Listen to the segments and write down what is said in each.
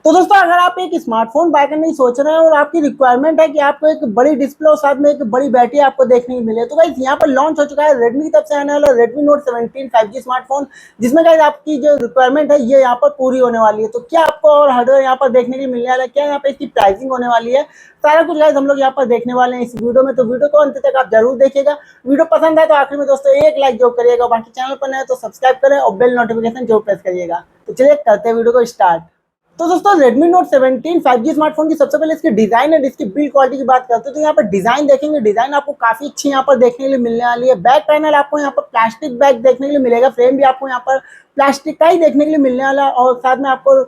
तो दोस्तों अगर आप एक स्मार्टफोन बाय करने की सोच रहे हैं और आपकी रिक्वायरमेंट है कि आपको एक बड़ी डिस्प्ले और साथ में एक बड़ी बैटरी आपको देखने को मिले, तो गाइस यहाँ पर लॉन्च हो चुका है रेडमी की तरफ से आने वाला रेडमी नोट 17 5G स्मार्टफोन, जिसमें गाइस आपकी जो रिक्वायरमेंट है ये यहाँ पर पूरी होने वाली है। तो क्या आपको और हार्डवेयर यहाँ पर देखने के लिए मिलने वाला है, क्या यहाँ पे इसकी प्राइसिंग होने वाली है, सारा कुछ गाइस हम लोग यहाँ पर देखने वाले हैं इस वीडियो में। तो वीडियो को अंत तक आप जरूर देखिएगा। वीडियो पसंद आए तो आखिर में दोस्तों एक लाइक जरूर करिएगा, बाकी चैनल पर नए तो सब्सक्राइब करें और बेल नोटिफिकेशन जरूर प्रेस करिएगा। तो चलिए करते हैं वीडियो को स्टार्ट। तो दोस्तों Redmi Note 17 5G स्मार्टफोन की सबसे पहले इसकी डिजाइन और इसकी बिल्ड क्वालिटी की बात करते हैं तो यहाँ पर डिजाइन देखेंगे, डिजाइन आपको काफी अच्छी यहाँ पर देखने के लिए मिलने वाली है। बैक पैनल आपको यहाँ पर प्लास्टिक बैक देखने के लिए मिलेगा, फ्रेम भी आपको यहाँ पर प्लास्टिक का ही देखने के लिए मिलने वाला है और साथ में आपको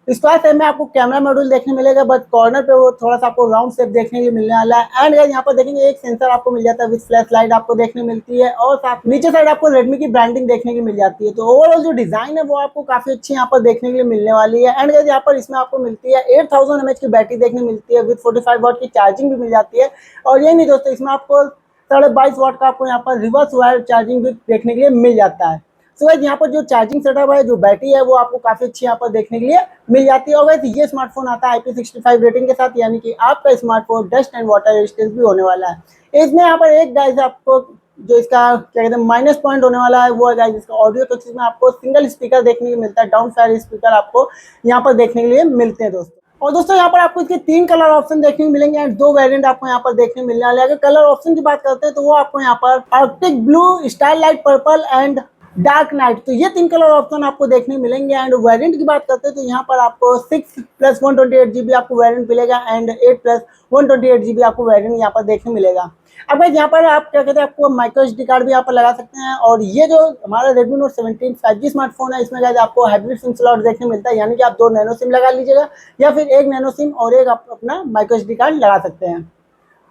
स्क्वायर शेप में आपको कैमरा मॉड्यूल देखने मिलेगा, बट कॉर्नर पे वो थोड़ा सा आपको राउंड शेप देखने के लिए मिलने वाला है। एंड गाइस यहाँ पर देखेंगे एक सेंसर आपको मिल जाता है विद फ्लैश लाइट आपको देखने मिलती है और साथ नीचे साइड आपको रेडमी की ब्रांडिंग देखने की मिल जाती है। तो ओवरऑल जो डिजाइन है वो आपको काफी अच्छी यहाँ पर देखने के लिए मिलने वाली है। एंड गाइस यहाँ पर इसमें आपको मिलती है 8000 mAh की बैटरी देखने मिलती है विद 45 वाट की चार्जिंग भी मिल जाती है। और यही नहीं दोस्तों, इसमें आपको 22.5 वाट का आपको यहाँ पर रिवर्स वायर चार्जिंग भी देखने के लिए मिल जाता है। तो गाइस यहाँ पर जो चार्जिंग सेटअप है, जो बैटरी है वो आपको काफी अच्छी यहाँ पर देखने के लिए मिल जाती है। और गाइस ये स्मार्टफोन आता है IP65 रेटिंग के साथ, यानी कि आपका smartphone dust and water resistance भी होने वाला है। इसमें यहाँ पर एक गाइस आपको जो इसका क्या कहते हैं माइनस पॉइंट होने वाला है वो है गाइस इसका ऑडियो। तो इसमें आपको सिंगल स्पीकर देखने को मिलता है, डाउन फायर स्पीकर आपको यहाँ पर देखने के लिए मिलते हैं दोस्तों। और दोस्तों यहाँ पर आपको इसके 3 कलर ऑप्शन देखने को मिलेंगे एंड 2 वेरिएंट आपको यहाँ पर देखने को मिलने वाले हैं। अगर कलर ऑप्शन की बात करते हैं तो वो आपको यहाँ पर Arctic blue, star light purple and dark night, तो ये 3 कलर ऑप्शन आपको देखने मिलेंगे। एंड वेरिएंट की बात करते हैं तो यहाँ पर आपको 6+128GB आपको वेरिएंट मिलेगा एंड 8+128GB आपको वेरिएंट यहाँ पर देखने मिलेगा। अब भाई यहाँ पर आप क्या कहते हैं आपको माइक्रो SD कार्ड भी यहाँ पर लगा सकते हैं। और ये जो हमारा Redmi Note 17 5G स्मार्टफोन है इसमें आपको हाइब्रिड सिम स्लॉट देखने मिलता है, यानी कि आप 2 नैनो सिम लगा लीजिएगा या फिर एक नैनो सिम और एक आप अपना माइक्रो SD कार्ड लगा सकते हैं।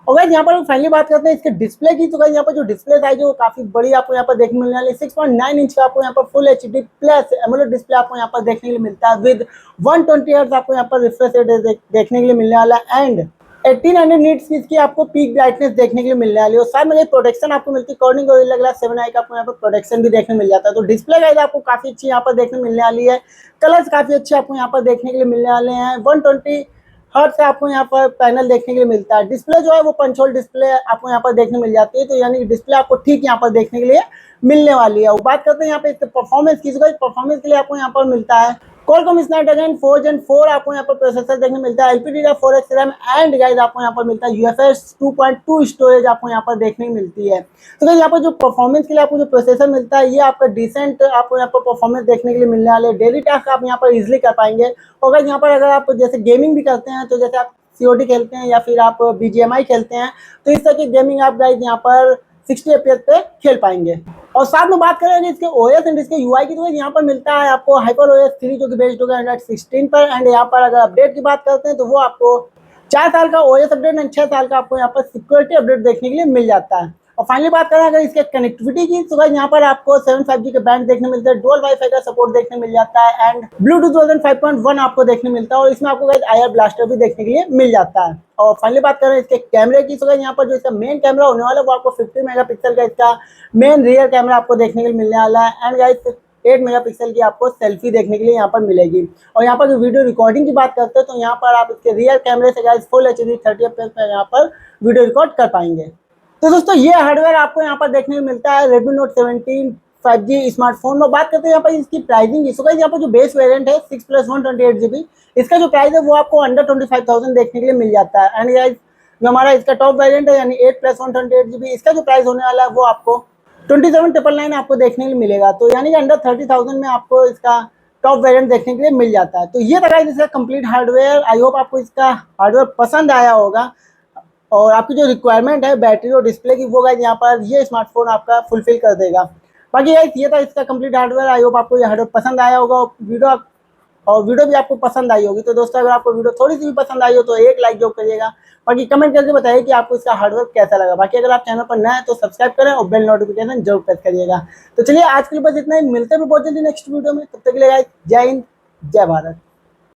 और गाइस यहाँ पर फाइनली बात करते हैं इसके डिस्प्ले की। तो गाइस यहाँ पर जो डिस्प्ले साइज है वो काफी बड़ी आपको यहाँ पर देखने मिलने वाली है। 6.9 इंच का आपको यहाँ पर full HD plus AMOLED display आपको यहाँ पर देखने के लिए मिलता है विद 120 हर्ट्ज आपको यहाँ पर रिफ्रेश रेट देखने के लिए मिलने वाला है एंड 1800 नीट्स की इसकी आपको पीक ब्राइटनेस देखने के लिए मिलने वाली है। और साथ में प्रोटेक्शन आपको मिलती है, कॉर्निंग गोरिल्ला ग्लास 7i का आपको यहाँ पर प्रोटेक्शन भी देखने मिल जाता है। तो डिस्प्ले गाइस आपको काफी अच्छी यहाँ पर देखने मिलने वाली है। कलर्स काफी अच्छे आपको यहाँ पर देखने के लिए मिलने वाले हैं। 120 हर्ट्ज से आपको यहाँ पर पैनल देखने के लिए मिलता है। डिस्प्ले जो है वो पंच होल डिस्प्ले आपको यहाँ पर देखने मिल जाती है, तो यानी कि डिस्प्ले आपको ठीक यहाँ पर देखने के लिए मिलने वाली है। और बात करते हैं यहाँ पे इसके परफॉर्मेंस की। परफॉर्मेंस के लिए आपको यहाँ पर मिलता है Qualcomm Snapdragon 4 Gen 4 आपको यहाँ पर प्रोसेसर देखने मिलता है, LPDDR4X RAM एंड गाइस आपको यहाँ पर मिलता है UFS 2.2 स्टोरेज आपको यहाँ पर देखने को मिलती है। तो गाइस यहाँ पर जो परफॉर्मेंस के लिए आपको जो प्रोसेसर मिलता है ये आपका डिसेंट आपको यहाँ पर परफॉर्मेंस देखने के लिए मिलने वाले। डेली टास्क आप यहाँ पर इजिली कर पाएंगे। और गाइस यहाँ पर अगर आप जैसे गेमिंग भी करते हैं, तो जैसे आप COD खेलते हैं या फिर आप BGMI खेलते हैं, तो इस तरह की गेमिंग आप गाइस यहाँ पर 60 FPS पे खेल पाएंगे। और साथ में बात करेंगे इसके OS एंड इसके UI की, तो यहाँ पर मिलता है आपको HyperOS 3 जो कि बेस्ड होगा Android 16 पर। एंड यहाँ पर अगर अपडेट की बात करते हैं तो वो आपको 4 साल का OS अपडेट एंड 6 साल का आपको यहाँ पर सिक्योरिटी अपडेट देखने के लिए मिल जाता है। और फाइनली बात करें अगर इसके कनेक्टिविटी की, तो यहाँ पर आपको 7 5G के बैंड देखने मिलते हैं, डुअल वाईफाई का सपोर्ट देखने मिल जाता है एंड ब्लूटूथ वर्जन 5.1 आपको देखने मिलता है। और इसमें आपको IR ब्लास्टर भी देखने के लिए मिल जाता है। और फाइनली बात करें इसके कैमरे की, तो यहाँ पर जो इसका मेन कैमरा होने वाला है वो आपको 50 मेगापिक्सल का इसका मेन रियर कैमरा आपको देखने के लिए मिलने वाला है। एंड गाइस 8 मेगापिक्सल की आपको सेल्फी देखने के लिए यहाँ पर मिलेगी। और यहाँ पर जो वीडियो रिकॉर्डिंग की बात करते हैं तो यहाँ पर आप इसके रियर कैमरे से गाइस फुल HD 30 FPS पर यहाँ पर वीडियो रिकॉर्ड कर पाएंगे। तो दोस्तों ये हार्डवेयर आपको यहाँ पर देखने को मिलता है Redmi Note 17 5G स्मार्टफोन में। बात करते हैं यहाँ पर इसकी प्राइसिंग की। तो यहाँ पर जो बेस वेरिएंट है 6+128GB, इसका जो प्राइस है वो आपको अंडर 25,000 देखने के लिए मिल जाता है। एंड गाइस जो हमारा इसका टॉप वेरिएंट है यानी 8+128GB, इसका जो प्राइस होने वाला है वो आपको 27,999 आपको देखने के लिए मिलेगा। तो यानी कि अंडर 30,000 में आपको इसका टॉप वेरिएंट देखने के लिए मिल जाता है। तो ये था गाइस इसका कंप्लीट हार्डवेयर। आई होप आपको इसका हार्डवेयर पसंद आया होगा और आपकी जो रिक्वायरमेंट है बैटरी और डिस्प्ले की वो गाइस यहाँ पर ये स्मार्टफोन आपका फुलफिल कर देगा। बाकी गाइस ये था इसका कंप्लीट हार्डवेयर। आई होप आपको ये हार्डवेयर पसंद आया होगा और वीडियो भी आपको पसंद आई होगी। तो दोस्तों अगर आपको वीडियो थोड़ी सी भी पसंद आई हो तो एक लाइक जरूर करिएगा, बाकी कमेंट करके बताइए कि आपको इसका हार्डवेयर कैसा लगा। बाकी अगर आप चैनल पर नए हैं तो सब्सक्राइब करें और बेल नोटिफिकेशन जरूर प्रेस करिएगा। तो चलिए आज के लिए बस इतना ही, मिलते हैं बहुत जल्दी नेक्स्ट वीडियो में। तब तक के लिए गाइस जय हिंद जय भारत।